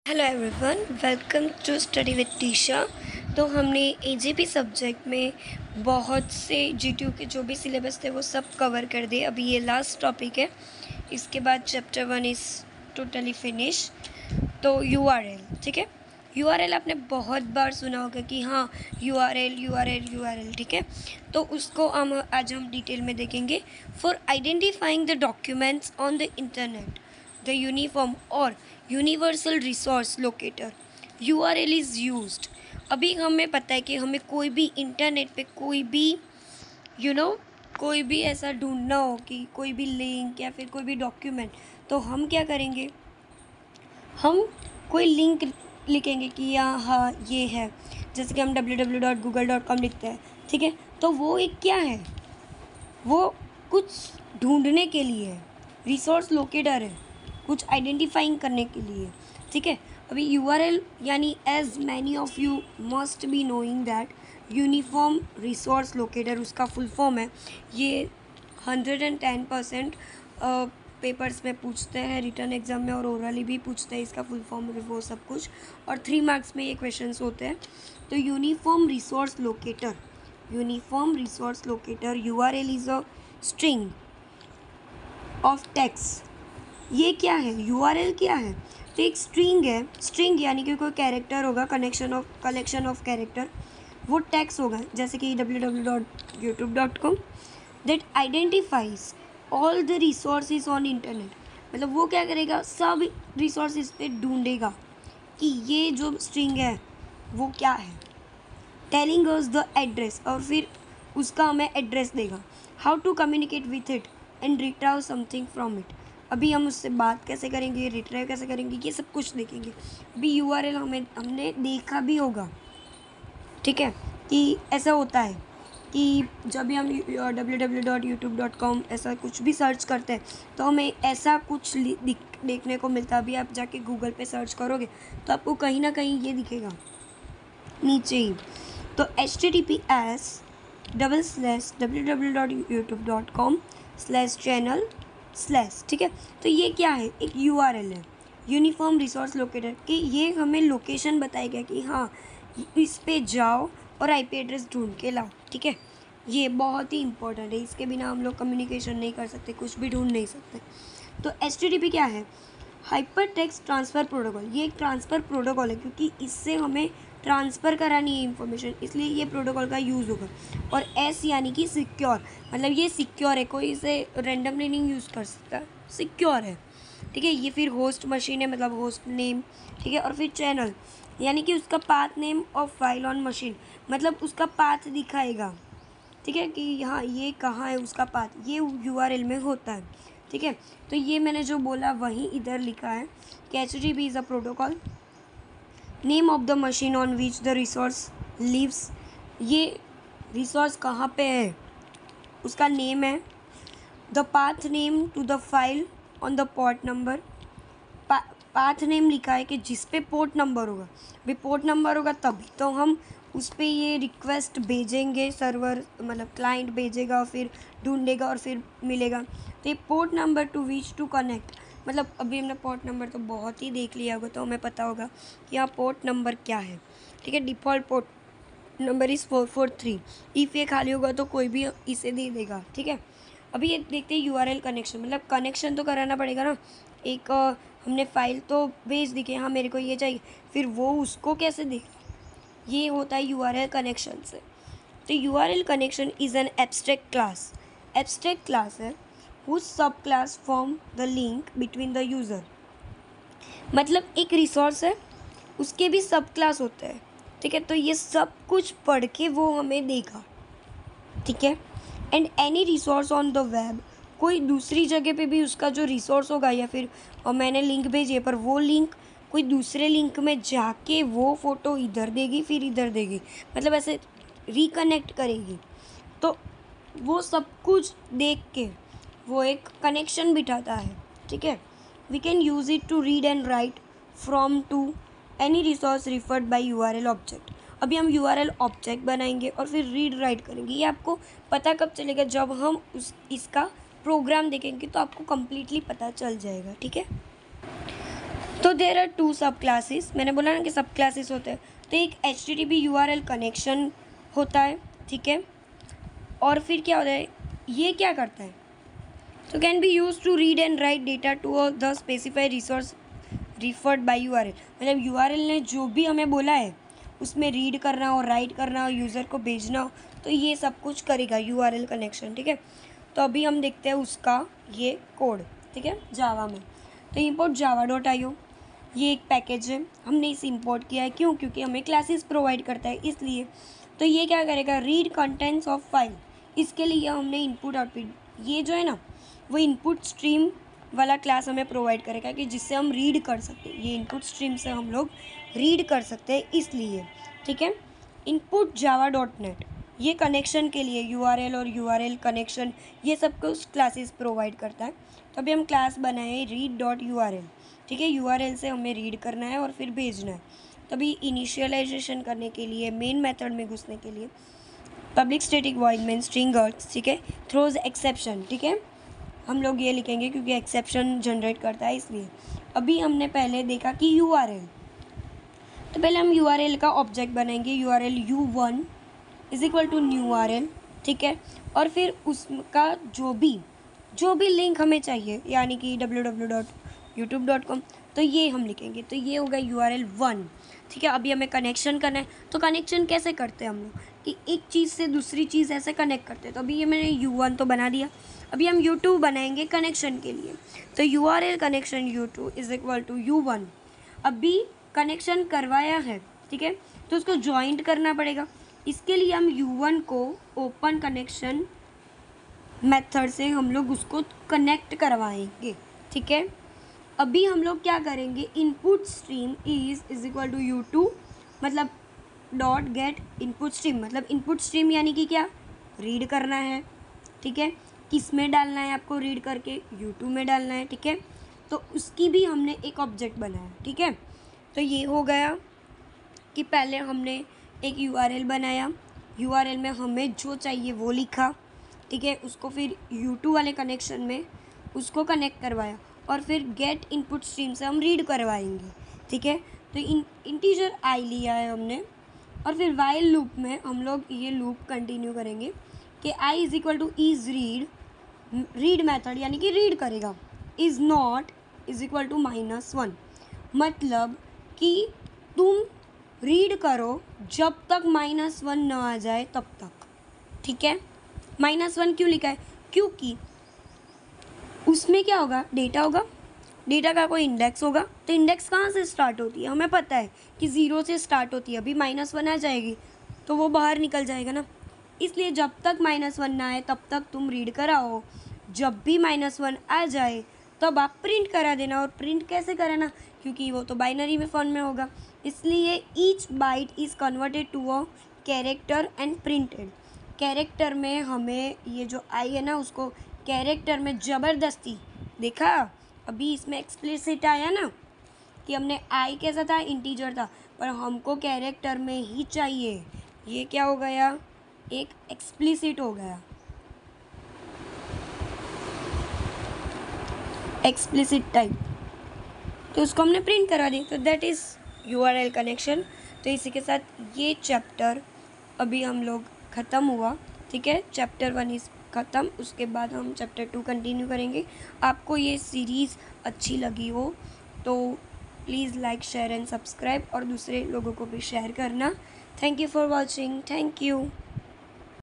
Hello everyone, welcome to study with Tisha. तो हमने AJP subject में बहुत से जीटीयू के जो भी सिलेबस थे वो सब कवर कर दिए। अभी ये लास्ट टॉपिक है, इसके बाद चैप्टर 1 इज़ टोटली फिनिश। तो यूआरएल, ठीक है। यूआरएल आपने बहुत बार सुना होगा कि हाँ यूआरएल, ठीक है। तो उसको आज हम डिटेल में देखेंगे। For identifying the documents on the internet, the uniform or universal resource locator URL is used। अभी हमें पता है कि हमें कोई भी इंटरनेट पे कोई भी कोई भी ऐसा ढूंढना हो कि कोई भी लिंक या फिर कोई भी डॉक्यूमेंट, तो हम क्या करेंगे, हम कोई लिंक लिखेंगे कि हाँ ये है। जैसे कि हम www.google.com लिखते हैं, ठीक है। तो वो एक क्या है, वो कुछ ढूंढने के लिए है, रिसोर्स लोकेटर है, कुछ आइडेंटिफाइंग करने के लिए, ठीक है। अभी यूआरएल यानी as many of you must be knowing that uniform resource locator उसका फुल फॉर्म है। ये 110% पेपर्स में पूछते हैं, रिटर्न एग्जाम में और ओरली भी पूछते हैं इसका फुल फॉर्म वो सब कुछ, और 3 मार्क्स में ये क्वेश्चंस होते हैं। तो uniform resource locator URL is a string of text. ये क्या है, यूआरएल क्या है, तो एक स्ट्रिंग है। स्ट्रिंग यानी कि कोई कैरेक्टर होगा, कलेक्शन ऑफ कैरेक्टर, वो टेक्स्ट होगा। जैसे कि www.youtube.com that identifies all the resources on internet. मतलब वो क्या करेगा, सब रिसोर्सेज पे ढूंढेगा कि ये जो स्ट्रिंग है वो क्या है। टेलिंग अस द एड्रेस, और फिर उसका हमें एड्रेस देगा। How to communicate with it and retrieve something from it. अभी हम उससे बात कैसे करेंगे, रिट्राइव कैसे करेंगे, ये सब कुछ देखेंगे। अभी यूआरएल हमने देखा भी होगा, ठीक है, कि ऐसा होता है कि जब भी हम www.youtube.com ऐसा कुछ भी सर्च करते हैं तो हमें ऐसा कुछ देखने को मिलता है। अभी आप जाके गूगल पे सर्च करोगे तो आपको कहीं ना कहीं ये दिखेगा नीचे ही। तो https://www.youtube.com/channel/, ठीक है। तो ये क्या है, एक यूआरएल है, यूनिफॉर्म रिसोर्स लोकेटर, कि ये हमें लोकेशन बताएगा कि हाँ इस पे जाओ और आईपी एड्रेस ढूंढ के लाओ, ठीक है। ये बहुत ही इंपॉर्टेंट है, इसके बिना हम लोग कम्युनिकेशन नहीं कर सकते, कुछ भी ढूंढ नहीं सकते। तो HTTP क्या है, हाइपर टेक्स्ट ट्रांसफ़र प्रोटोकॉल। ये एक ट्रांसफ़र प्रोटोकॉल है क्योंकि इससे हमें ट्रांसफ़र करानी है इंफॉर्मेशन, इसलिए ये प्रोटोकॉल का यूज़ होगा। और S यानी कि सिक्योर, मतलब ये सिक्योर है, कोई इसे रेंडमली नहीं यूज़ कर सकता, सिक्योर है, ठीक है। ये फिर होस्ट मशीन है, मतलब होस्ट नेम, ठीक है। और फिर चैनल यानी कि उसका path name of file on machine, मतलब उसका पाथ दिखाएगा, ठीक है, कि हाँ ये कहाँ है उसका पाथ, ये यूआरएल में होता है, ठीक है। तो ये मैंने जो बोला वही इधर लिखा है कि HTTP is a protocol, name of the machine on which the resource lives. ये रिसोर्स कहाँ पे है उसका नेम है। The path name to the file on the port number. Path name लिखा है कि जिस पे पोर्ट नंबर होगा, भाई पोर्ट नंबर होगा तभी तो हम उस पर ये रिक्वेस्ट भेजेंगे, सर्वर मतलब क्लाइंट भेजेगा, फिर ढूंढेगा और फिर मिलेगा। तो ये port number to which to connect, मतलब अभी हमने पोर्ट नंबर तो बहुत ही देख लिया होगा, तो हमें पता होगा कि यहाँ पोर्ट नंबर क्या है, ठीक है। Default port number is 443। If ये खाली होगा तो कोई भी इसे दे देगा, ठीक है। अभी ये देखते हैं यूआरएल कनेक्शन, मतलब कनेक्शन तो कराना पड़ेगा ना। एक हमने फाइल तो भेज दी कि हाँ मेरे को ये चाहिए, फिर वो उसको कैसे देगा, ये होता है यूआरएल कनेक्शन से। तो URL connection is an abstract class है हुज सब class form the link between the user. मतलब एक रिसोर्स है, उसके भी सब क्लास होते हैं, ठीक है। तो ये सब कुछ पढ़ के वो हमें देगा, ठीक है। And any resource on the web, कोई दूसरी जगह पे भी उसका जो रिसोर्स होगा, या फिर मैंने लिंक भेजी है पर वो लिंक कोई दूसरे लिंक में जाके वो फ़ोटो इधर देगी फिर इधर देगी, मतलब ऐसे रिकनेक्ट करेगी। तो वो सब कुछ देख के वो एक कनेक्शन बिठाता है, ठीक है। We can use it to read and write from to any resource referred by URL object. अभी हम यूआरएल ऑब्जेक्ट बनाएंगे और फिर रीड राइट करेंगे। ये आपको पता कब चलेगा, जब हम इसका प्रोग्राम देखेंगे तो आपको कम्प्लीटली पता चल जाएगा, ठीक है। तो देयर आर 2 सब क्लासेस, मैंने बोला ना कि सब क्लासेस होते हैं। तो एक HTTP URL कनेक्शन होता है, ठीक है। और फिर क्या होता है, ये क्या करता है, तो can be use to read and write data to the specified resource referred by URL। मतलब URL ने जो भी हमें बोला है उसमें रीड करना हो, राइट करना हो, यूज़र को भेजना हो, तो ये सब कुछ करेगा URL कनेक्शन, ठीक है। तो अभी हम देखते हैं उसका ये कोड, ठीक है, जावा में। तो import java.io, ये एक पैकेज है, हमने इसे इंपोर्ट किया है। क्यों? क्योंकि हमें क्लासेस प्रोवाइड करता है इसलिए। तो ये क्या करेगा, रीड कंटेंट्स ऑफ फाइल। इसके लिए हमने इनपुट आउटपुट, ये जो है ना वो इनपुट स्ट्रीम वाला क्लास हमें प्रोवाइड करेगा कि जिससे हम रीड कर सकते हैं। ये इनपुट स्ट्रीम से हम लोग रीड कर सकते हैं इसलिए, ठीक है। इनपुट java.net, ये कनेक्शन के लिए URL और URL कनेक्शन ये सब कुछ क्लासेस प्रोवाइड करता है। तो अभी हम क्लास बनाए read.url, ठीक है। URL से हमें रीड करना है और फिर भेजना है। तभी इनिशियलाइजेशन करने के लिए, मेन मेथड में घुसने के लिए public static void main stringers, ठीक है, थ्रोज एक्सेप्शन, ठीक है। हम लोग ये लिखेंगे क्योंकि एक्सेप्शन जनरेट करता है इसलिए। अभी हमने पहले देखा कि URL, तो पहले हम URL का ऑब्जेक्ट बनाएंगे, URL u1 is equal to new URL, ठीक है। और फिर उसका जो भी लिंक हमें चाहिए, यानी कि www.youtube.com, तो ये हम लिखेंगे। तो ये होगा URL 1, ठीक है। अभी हमें कनेक्शन करना है, तो कनेक्शन कैसे करते हैं हम लोग कि एक चीज़ से दूसरी चीज़ ऐसे कनेक्ट करते हैं। तो अभी ये मैंने U1 तो बना दिया, अभी हम U2 बनाएंगे कनेक्शन के लिए। तो URL connection U2 is equal to U1। अभी कनेक्शन करवाया है, ठीक है, तो उसको ज्वाइंट करना पड़ेगा। इसके लिए हम U1 को ओपन कनेक्शन मेथड से हम लोग उसको कनेक्ट करवाएंगे, ठीक है। अभी हम लोग क्या करेंगे, input stream is equal to U2, मतलब डॉट गेट इनपुट स्ट्रीम, मतलब इनपुट स्ट्रीम यानी कि क्या, रीड करना है, ठीक है। किस में डालना है आपको रीड करके, U2 में डालना है, ठीक है। तो उसकी भी हमने एक ऑब्जेक्ट बनाया, ठीक है। तो ये हो गया कि पहले हमने एक URL बनाया, URL में हमें जो चाहिए वो लिखा, ठीक है। उसको फिर U2 वाले कनेक्शन में उसको कनेक्ट करवाया और फिर गेट इनपुट स्ट्रीम से हम रीड करवाएंगे, ठीक है। तो इंटीजर i लिया है हमने, और फिर वाइल लूप में हम लोग ये लूप कंटिन्यू करेंगे कि i is equal to is read method यानी कि रीड करेगा, is not is equal to -1, मतलब कि तुम रीड करो जब तक -1 ना आ जाए तब तक, ठीक है। -1 क्यों लिखा है, क्योंकि उसमें क्या होगा, डेटा होगा, डेटा का कोई इंडेक्स होगा। तो इंडेक्स कहाँ से स्टार्ट होती है, हमें पता है कि 0 से स्टार्ट होती है। अभी -1 आ जाएगी तो वो बाहर निकल जाएगा ना, इसलिए जब तक -1 ना आए तब तक तुम रीड कराओ। जब भी -1 आ जाए तब आप प्रिंट करा देना। और प्रिंट कैसे कराना, क्योंकि वो तो बाइनरी में फॉर्म में होगा, इसलिए each byte is converted to a character and printed. Character में हमें ये जो आई है ना, उसको कैरेक्टर में ज़बरदस्ती, देखा अभी इसमें एक्सप्लिसिट आया ना कि हमने आई कैसा था, इंटीजर था, पर हमको कैरेक्टर में ही चाहिए। ये क्या हो गया, एक एक्सप्लिसिट हो गया, एक्सप्लिसिट टाइप, तो उसको हमने प्रिंट करा दी। तो दैट इज़ URL कनेक्शन। तो इसी के साथ ये चैप्टर अभी हम लोग ख़त्म हुआ, ठीक है। चैप्टर 1 इस ख़त्म, उसके बाद हम चैप्टर 2 कंटिन्यू करेंगे। आपको ये सीरीज़ अच्छी लगी हो तो please like, share and subscribe, और दूसरे लोगों को भी शेयर करना। Thank you for watching, thank you.